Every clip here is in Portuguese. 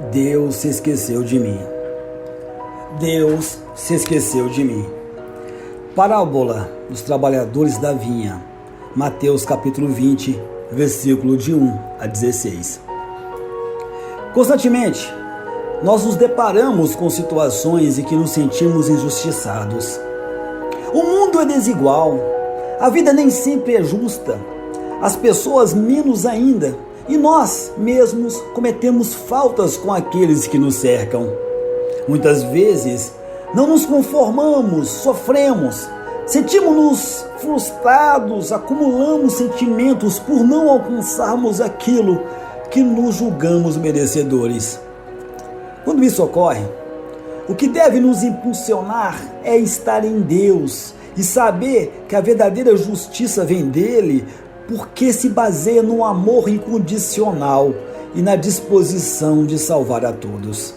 Deus se esqueceu de mim. Deus se esqueceu de mim. Parábola dos trabalhadores da vinha. Mateus capítulo 20, versículo de 1 a 16. Constantemente, nós nos deparamos com situações em que nos sentimos injustiçados. O mundo é desigual, a vida nem sempre é justa, as pessoas menos ainda, e nós mesmos cometemos faltas com aqueles que nos cercam. Muitas vezes não nos conformamos, sofremos, sentimos-nos frustrados, acumulamos sentimentos por não alcançarmos aquilo que nos julgamos merecedores. Quando isso ocorre, o que deve nos impulsionar é estar em Deus e saber que a verdadeira justiça vem dele, porque se baseia no amor incondicional e na disposição de salvar a todos.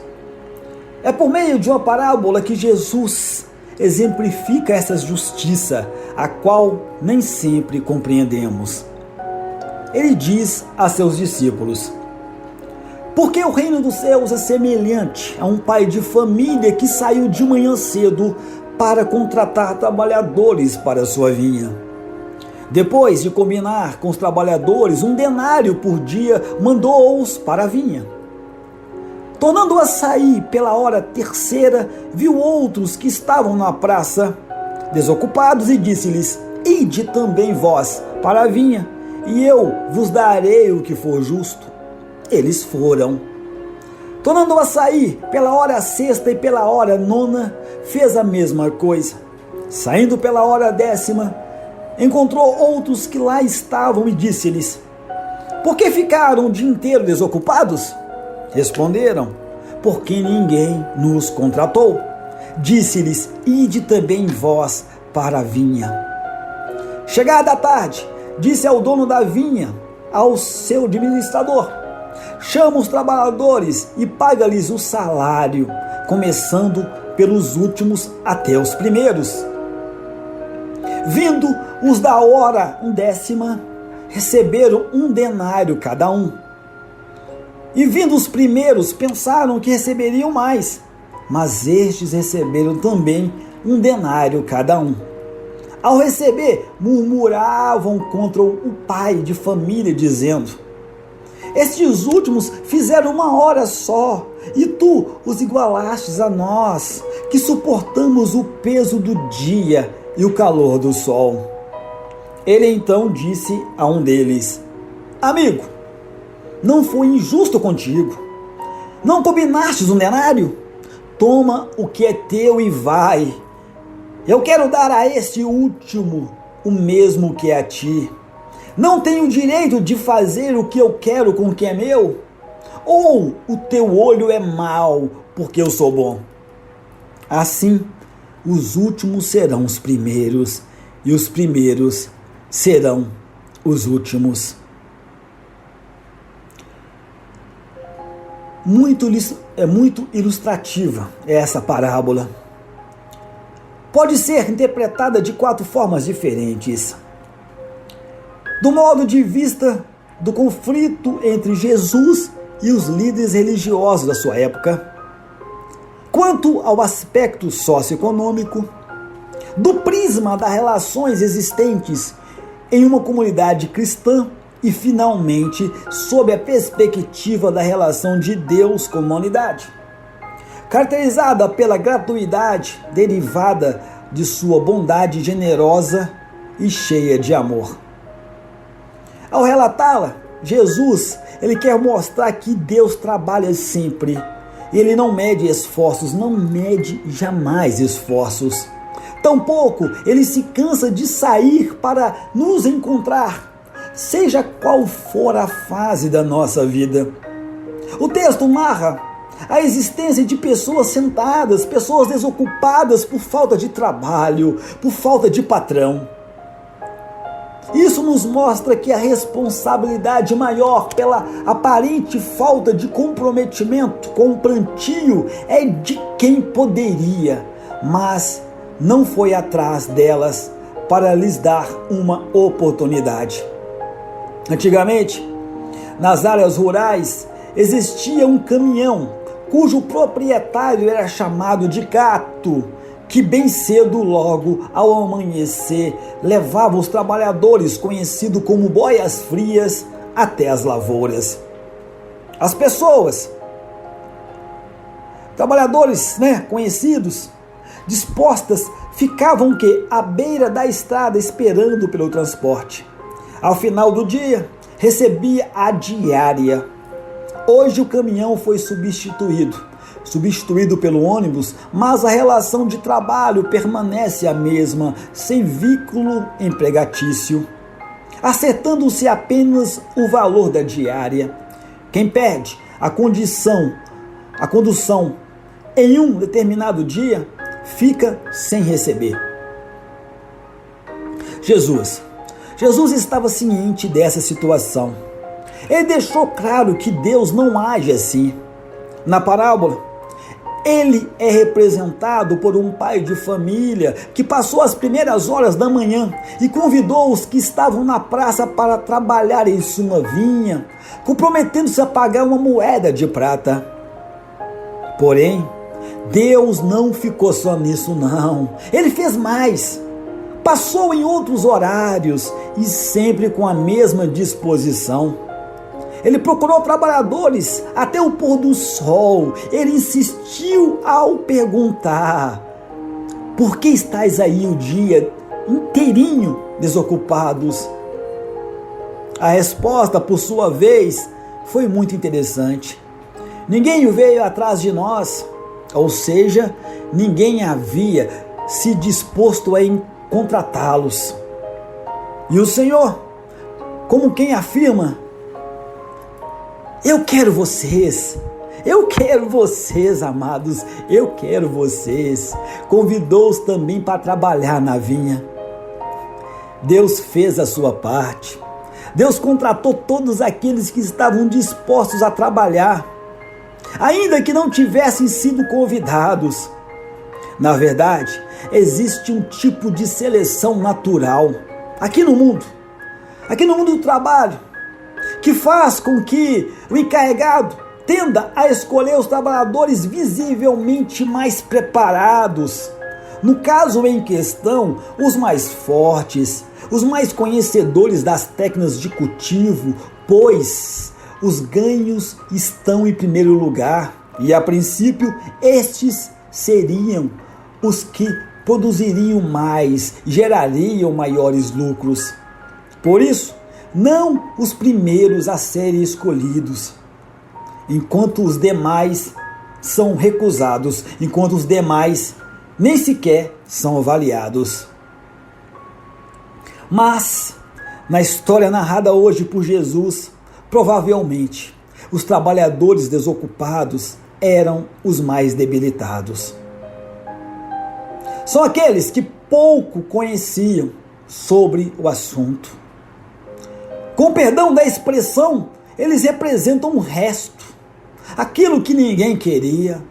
É por meio de uma parábola que Jesus exemplifica essa justiça, a qual nem sempre compreendemos. Ele diz a seus discípulos: porque o reino dos céus é semelhante a um pai de família que saiu de manhã cedo para contratar trabalhadores para a sua vinha. Depois de combinar com os trabalhadores 1 denário por dia, mandou-os para a vinha. Tornando a sair pela hora terceira, viu outros que estavam na praça, desocupados, e disse-lhes: ide também vós para a vinha, e eu vos darei o que for justo. Eles foram. Tornando a sair pela hora sexta e pela hora nona, fez a mesma coisa. Saindo pela hora 10ª, encontrou outros que lá estavam e disse-lhes: por que ficaram o dia inteiro desocupados? Responderam: porque ninguém nos contratou. Disse-lhes: ide também vós para a vinha. Chegada a tarde, disse ao dono da vinha, ao seu administrador: chama os trabalhadores e paga-lhes o salário, começando pelos últimos até os primeiros. Vindo os da hora 10ª, receberam 1 denário cada um. E vindo os primeiros, pensaram que receberiam mais, mas estes receberam também 1 denário cada um. Ao receber, murmuravam contra o pai de família, dizendo: estes últimos fizeram 1 hora só, e tu os igualastes a nós, que suportamos o peso do dia e o calor do sol. Ele então disse a um deles: amigo, não foi injusto contigo? Não combinastes 1 denário? Toma o que é teu e vai. Eu quero dar a este último o mesmo que a ti. Não tenho direito de fazer o que eu quero com o que é meu? Ou o teu olho é mau porque eu sou bom? Assim, os últimos serão os primeiros, e os primeiros serão os últimos. Muito ilustrativa essa parábola. Pode ser interpretada de 4 formas diferentes. Do modo de vista do conflito entre Jesus e os líderes religiosos da sua época, quanto ao aspecto socioeconômico, do prisma das relações existentes em uma comunidade cristã e, finalmente, sob a perspectiva da relação de Deus com a humanidade, caracterizada pela gratuidade derivada de sua bondade generosa e cheia de amor. Ao relatá-la, Jesus, ele quer mostrar que Deus trabalha sempre. Ele não mede esforços, não mede jamais esforços. Tampouco ele se cansa de sair para nos encontrar, seja qual for a fase da nossa vida. O texto narra a existência de pessoas sentadas, pessoas desocupadas por falta de trabalho, por falta de patrão. Isso nos mostra que a responsabilidade maior pela aparente falta de comprometimento com o plantio é de quem poderia, mas não foi atrás delas para lhes dar uma oportunidade. Antigamente, nas áreas rurais, existia um caminhão cujo proprietário era chamado de Gato, que bem cedo, logo ao amanhecer, levava os trabalhadores, conhecidos como boias frias, até as lavouras. As pessoas, trabalhadores, conhecidos, dispostas, ficavam à beira da estrada esperando pelo transporte. Ao final do dia, recebia a diária. Hoje o caminhão foi substituído pelo ônibus, mas a relação de trabalho permanece a mesma, sem vínculo empregatício, acertando-se apenas o valor da diária. Quem perde a condução em um determinado dia fica sem receber. Jesus estava ciente dessa situação. Ele deixou claro que Deus não age assim. Na parábola, ele é representado por um pai de família que passou as primeiras horas da manhã e convidou os que estavam na praça para trabalhar em sua vinha, comprometendo-se a pagar uma moeda de prata. Porém, Deus não ficou só nisso, não. Ele fez mais. Passou em outros horários e sempre com a mesma disposição. Ele procurou trabalhadores até o pôr do sol. Ele insistiu ao perguntar: por que estáis aí o dia inteirinho desocupados? A resposta, por sua vez, foi muito interessante. Ninguém veio atrás de nós, ou seja, ninguém havia se disposto a contratá-los. E o Senhor, como quem afirma: eu quero vocês, amados, eu quero vocês. Convidou-os também para trabalhar na vinha. Deus fez a sua parte. Deus contratou todos aqueles que estavam dispostos a trabalhar, ainda que não tivessem sido convidados. Na verdade, existe um tipo de seleção natural aqui no mundo do trabalho, que faz com que o encarregado tenda a escolher os trabalhadores visivelmente mais preparados. No caso em questão, os mais fortes, os mais conhecedores das técnicas de cultivo, pois os ganhos estão em primeiro lugar e, a princípio, estes seriam os que produziriam mais, gerariam maiores lucros. Por isso, não os primeiros a serem escolhidos, enquanto os demais são recusados, enquanto os demais nem sequer são avaliados. Mas, na história narrada hoje por Jesus, provavelmente, os trabalhadores desocupados eram os mais debilitados. São aqueles que pouco conheciam sobre o assunto. Com perdão da expressão, eles representam o resto, aquilo que ninguém queria.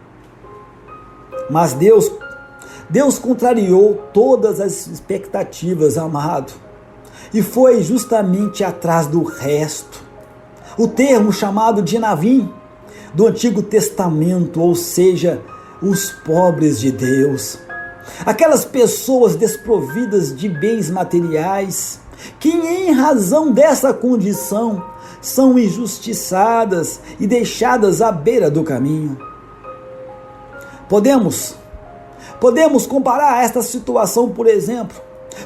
Mas Deus contrariou todas as expectativas, amado, e foi justamente atrás do resto. O termo chamado de Navim, do Antigo Testamento, ou seja, os pobres de Deus. Aquelas pessoas desprovidas de bens materiais, que em razão dessa condição são injustiçadas e deixadas à beira do caminho. Podemos comparar esta situação, por exemplo,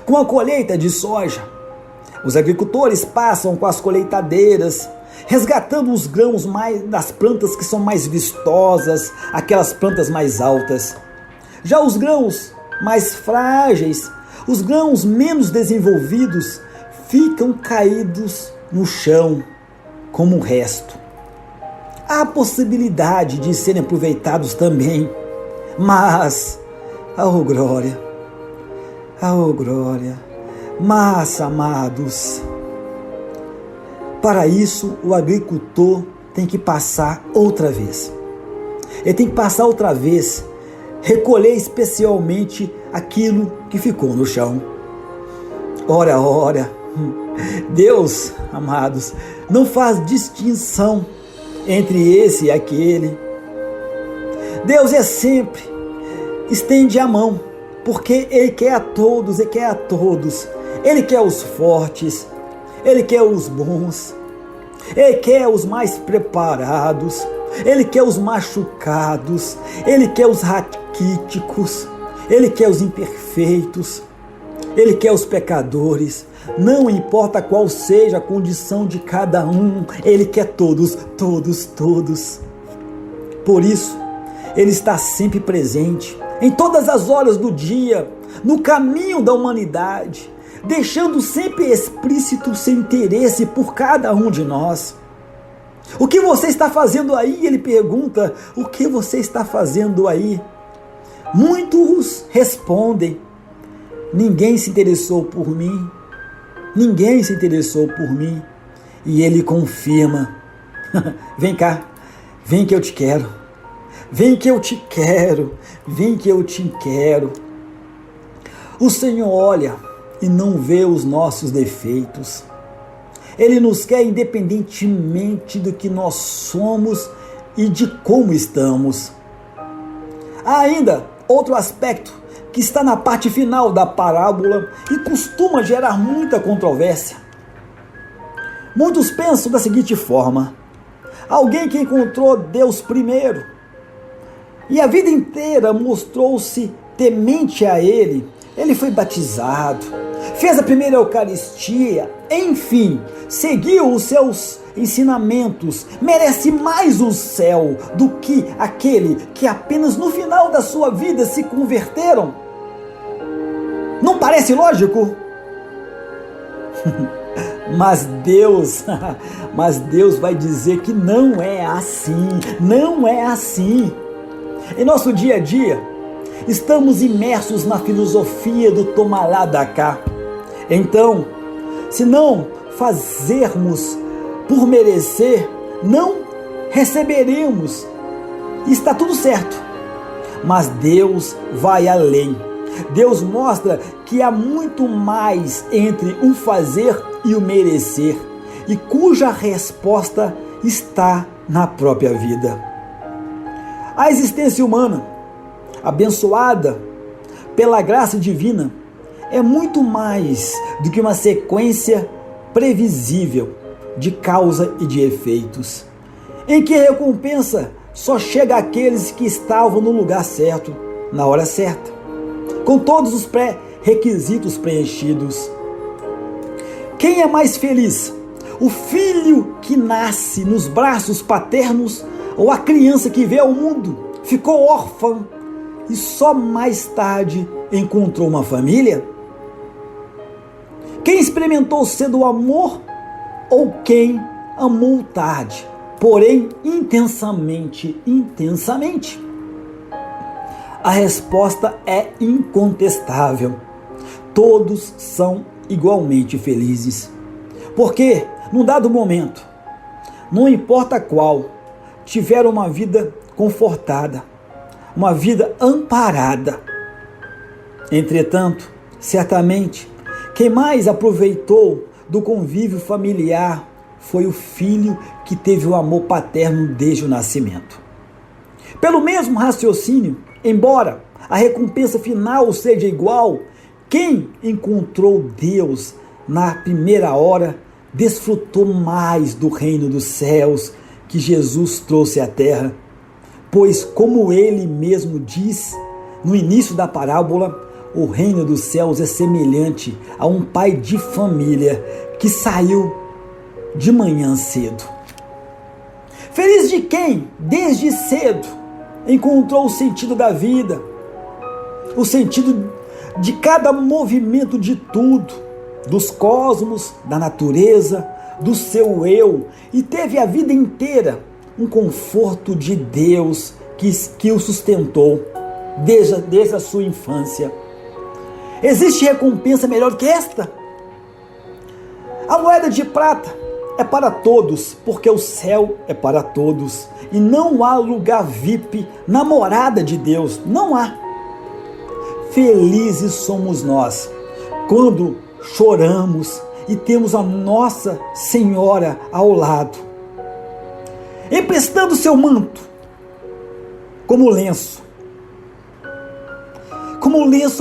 com a colheita de soja. Os agricultores passam com as colheitadeiras, resgatando os grãos das plantas que são mais vistosas, aquelas plantas mais altas. Já os grãos mais frágeis, os grãos menos desenvolvidos, ficam caídos no chão, como o resto. Há possibilidade de serem aproveitados também, mas, glória, mas, amados, para isso o agricultor tem que passar outra vez. Ele tem que passar outra vez, recolher especialmente aquilo que ficou no chão. Ora, Deus, amados, não faz distinção entre esse e aquele. Deus sempre estende a mão, porque Ele quer a todos, Ele quer a todos. Ele quer os fortes, Ele quer os bons, Ele quer os mais preparados, Ele quer os machucados, Ele quer os raquíticos, Ele quer os imperfeitos, Ele quer os pecadores. Não importa qual seja a condição de cada um, Ele quer todos, todos, todos. Por isso, Ele está sempre presente, em todas as horas do dia, no caminho da humanidade, deixando sempre explícito seu interesse por cada um de nós. O que você está fazendo aí? Ele pergunta, o que você está fazendo aí? Muitos respondem, ninguém se interessou por mim, ninguém se interessou por mim. E ele confirma, vem cá, vem que eu te quero, vem que eu te quero, vem que eu te quero. O Senhor olha e não vê os nossos defeitos. Ele nos quer independentemente do que nós somos e de como estamos. Há ainda outro aspecto que está na parte final da parábola e costuma gerar muita controvérsia. Muitos pensam da seguinte forma: alguém que encontrou Deus primeiro e a vida inteira mostrou-se temente a Ele, ele foi batizado, fez a primeira Eucaristia, enfim, seguiu os seus ensinamentos, merece mais o céu do que aquele que apenas no final da sua vida se converteram? Não parece lógico? Mas Deus vai dizer que não é assim, não é assim. Em nosso dia a dia, estamos imersos na filosofia do toma lá da cá. Então, se não fazermos por merecer, não receberemos. Está tudo certo. Mas Deus vai além. Deus mostra que há muito mais entre o fazer e o merecer, e cuja resposta está na própria vida. A existência humana, abençoada pela graça divina, é muito mais do que uma sequência previsível de causa e de efeitos, em que a recompensa só chega àqueles que estavam no lugar certo, na hora certa, com todos os pré-requisitos preenchidos. Quem é mais feliz? O filho que nasce nos braços paternos ou a criança que veio ao mundo, ficou órfã e só mais tarde encontrou uma família? Quem experimentou cedo o amor ou quem amou tarde, porém intensamente? A resposta é incontestável. Todos são igualmente felizes. Porque, num dado momento, não importa qual, tiveram uma vida confortada, uma vida amparada. Entretanto, certamente, quem mais aproveitou do convívio familiar foi o filho que teve o amor paterno desde o nascimento. Pelo mesmo raciocínio, embora a recompensa final seja igual, quem encontrou Deus na primeira hora desfrutou mais do reino dos céus que Jesus trouxe à terra, pois, como ele mesmo diz no início da parábola, o reino dos céus é semelhante a um pai de família que saiu de manhã cedo. Feliz de quem, desde cedo, encontrou o sentido da vida, o sentido de cada movimento de tudo, dos cosmos, da natureza, do seu eu, e teve a vida inteira um conforto de Deus que o sustentou desde a sua infância. Existe recompensa melhor que esta? A moeda de prata é para todos, porque o céu é para todos, e não há lugar VIP na morada de Deus, não há. Felizes somos nós quando choramos e temos a Nossa Senhora ao lado. emprestando seu manto como lenço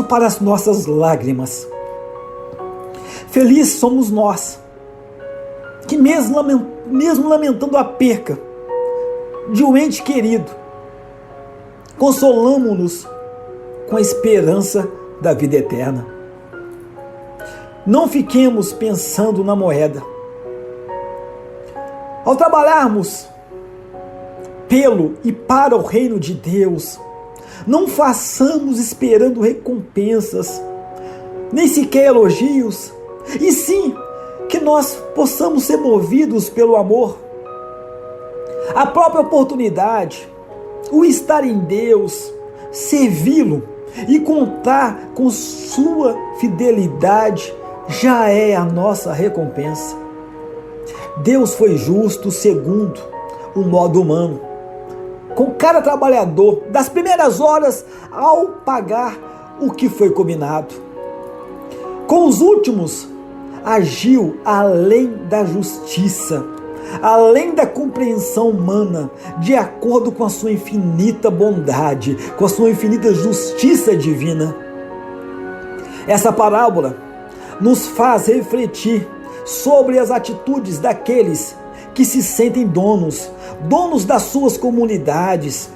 para as nossas lágrimas. Felizes somos nós, que mesmo lamentando a perca de um ente querido, consolamo-nos com a esperança da vida eterna. Não fiquemos pensando na moeda. Ao trabalharmos pelo e para o reino de Deus, não façamos esperando recompensas, nem sequer elogios, e sim que nós possamos ser movidos pelo amor. A própria oportunidade, o estar em Deus, servi-lo e contar com sua fidelidade já é a nossa recompensa. Deus foi justo segundo o modo humano, com cada trabalhador, das primeiras horas ao pagar o que foi combinado. Com os últimos, agiu além da justiça, além da compreensão humana, de acordo com a sua infinita bondade, com a sua infinita justiça divina. Essa parábola nos faz refletir sobre as atitudes daqueles que se sentem donos das suas comunidades,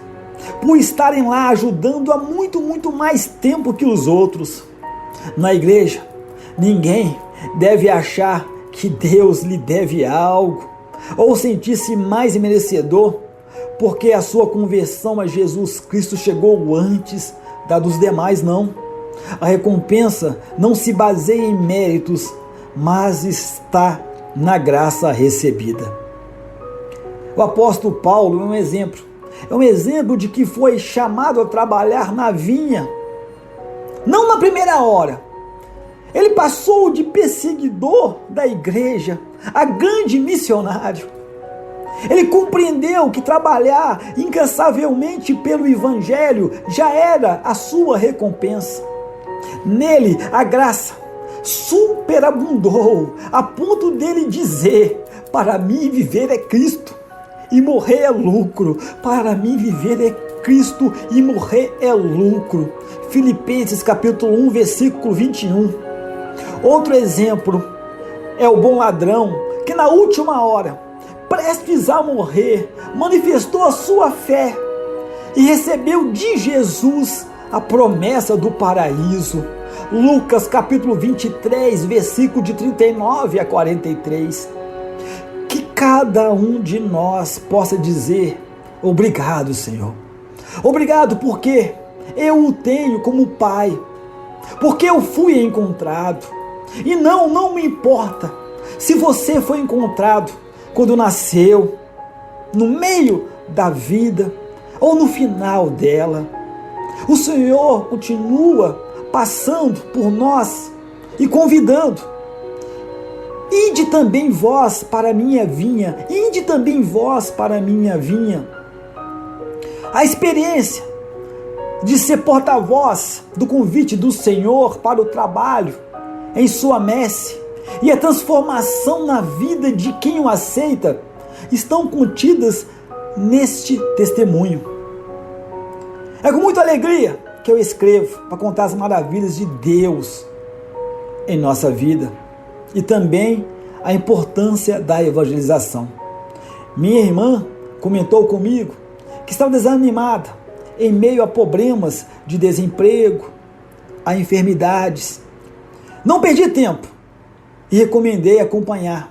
por estarem lá ajudando há muito mais tempo que os outros. Na igreja, ninguém deve achar que Deus lhe deve algo, ou sentir-se mais merecedor, porque a sua conversão a Jesus Cristo chegou antes da dos demais, não. A recompensa não se baseia em méritos, mas está na graça recebida. O apóstolo Paulo é um exemplo de que foi chamado a trabalhar na vinha, não na primeira hora. Ele passou de perseguidor da igreja a grande missionário. Ele compreendeu que trabalhar incansavelmente pelo evangelho já era a sua recompensa. Nele a graça superabundou a ponto dele dizer: para mim viver é Cristo e morrer é lucro. Para mim viver é Cristo e morrer é lucro. Filipenses capítulo 1, versículo 21. Outro exemplo é o bom ladrão, que na última hora, prestes a morrer, manifestou a sua fé e recebeu de Jesus a promessa do paraíso. Lucas capítulo 23, versículo de 39 a 43. Que cada um de nós possa dizer: obrigado, Senhor. Obrigado porque eu o tenho como pai, porque eu fui encontrado. E não me importa se você foi encontrado quando nasceu, no meio da vida ou no final dela. O Senhor continua passando por nós e convidando: ide também vós para a minha vinha, ide também vós para a minha vinha. A experiência de ser porta-voz do convite do Senhor para o trabalho em sua messe e a transformação na vida de quem o aceita estão contidas neste testemunho. É com muita alegria que eu escrevo para contar as maravilhas de Deus em nossa vida e também a importância da evangelização. Minha irmã comentou comigo que estava desanimada em meio a problemas de desemprego, a enfermidades. Não perdi tempo e recomendei acompanhar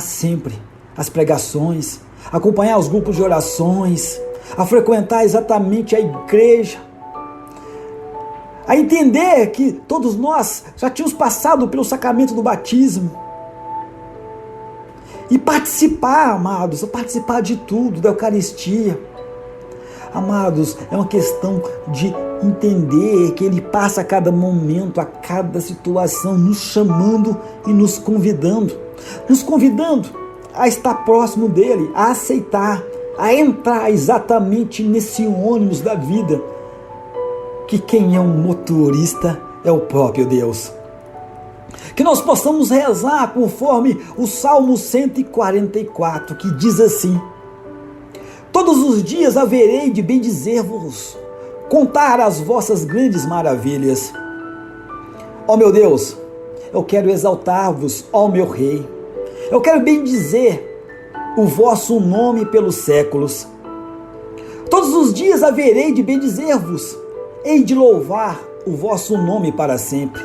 sempre as pregações, acompanhar os grupos de orações, a frequentar exatamente a igreja, a entender que todos nós já tínhamos passado pelo sacramento do batismo e participar, amados, participar de tudo, da Eucaristia. Amados, é uma questão de entender que Ele passa a cada momento, a cada situação, nos chamando e nos convidando a estar próximo dEle, a aceitar, a entrar exatamente nesse ônibus da vida, que quem é um motorista é o próprio Deus. Que nós possamos rezar conforme o Salmo 144, que diz assim: Todos os dias haverei de bendizer-vos, contar as vossas grandes maravilhas. Ó meu Deus, eu quero exaltar-vos, ó meu Rei. Eu quero bendizer o vosso nome pelos séculos. Todos os dias haverei de bendizer-vos, hei de louvar o vosso nome para sempre.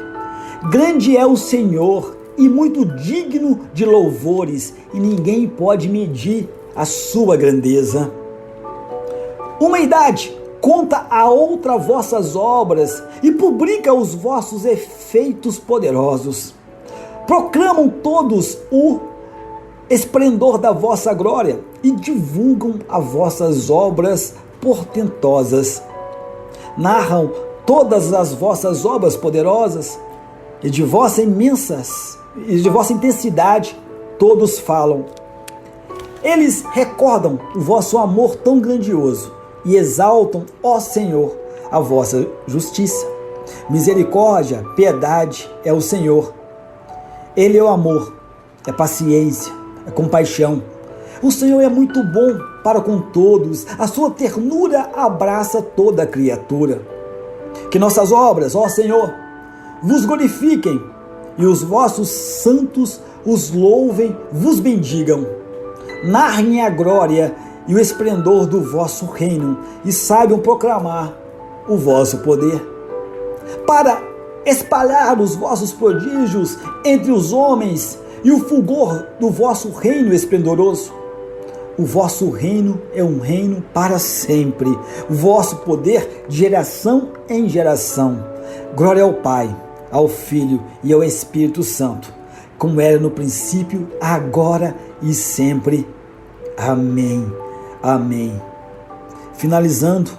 Grande é o Senhor e muito digno de louvores, e ninguém pode medir a sua grandeza. Uma idade conta a outra vossas obras e publica os vossos efeitos poderosos. Proclamam todos o esplendor da vossa glória e divulgam as vossas obras portentosas. Narram todas as vossas obras poderosas e de vossa intensidade todos falam. Eles recordam o vosso amor tão grandioso e exaltam, ó Senhor, a vossa justiça. Misericórdia, piedade é o Senhor. Ele é o amor, é paciência, é compaixão. O Senhor é muito bom para com todos, a sua ternura abraça toda a criatura. Que nossas obras, ó Senhor, vos glorifiquem e os vossos santos os louvem, vos bendigam. Narrem a glória e o esplendor do vosso reino e saibam proclamar o vosso poder. Para espalhar os vossos prodígios entre os homens e o fulgor do vosso reino esplendoroso. O vosso reino é um reino para sempre, o vosso poder de geração em geração. Glória ao Pai, ao Filho e ao Espírito Santo, como era no princípio, agora e sempre. Amém. Amém. Finalizando,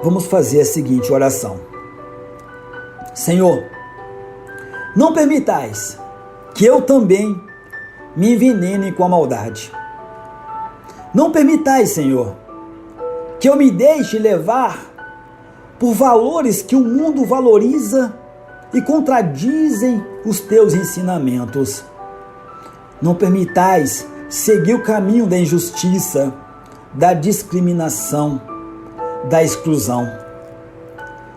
vamos fazer a seguinte oração. Senhor, não permitais que eu também me envenene com a maldade. Não permitais, Senhor, que eu me deixe levar por valores que o mundo valoriza e contradizem os teus ensinamentos. Não permitais seguir o caminho da injustiça, da discriminação, da exclusão.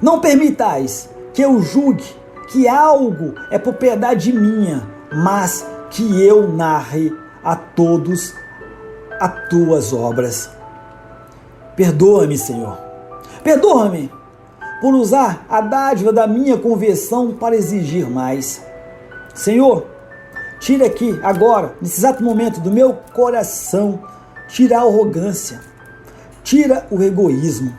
Não permitais que eu julgue que algo é propriedade minha, mas que eu narre a todos as tuas obras. Perdoa-me, Senhor. Perdoa-me por usar a dádiva da minha conversão para exigir mais. Senhor, tira aqui, agora, nesse exato momento do meu coração, tira a arrogância, tira o egoísmo.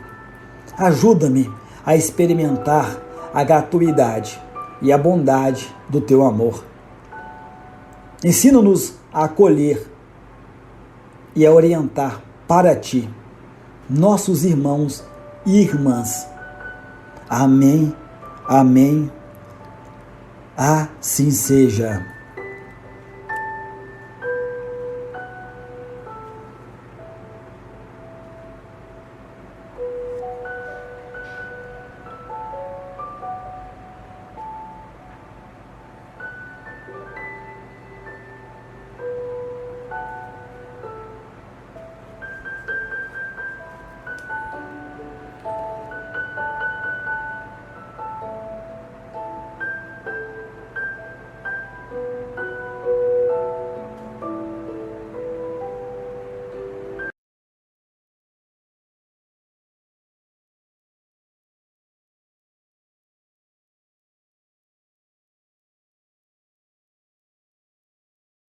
Ajuda-me a experimentar a gratuidade e a bondade do teu amor. Ensina-nos a acolher e a orientar para ti nossos irmãos e irmãs. Amém, amém, assim seja.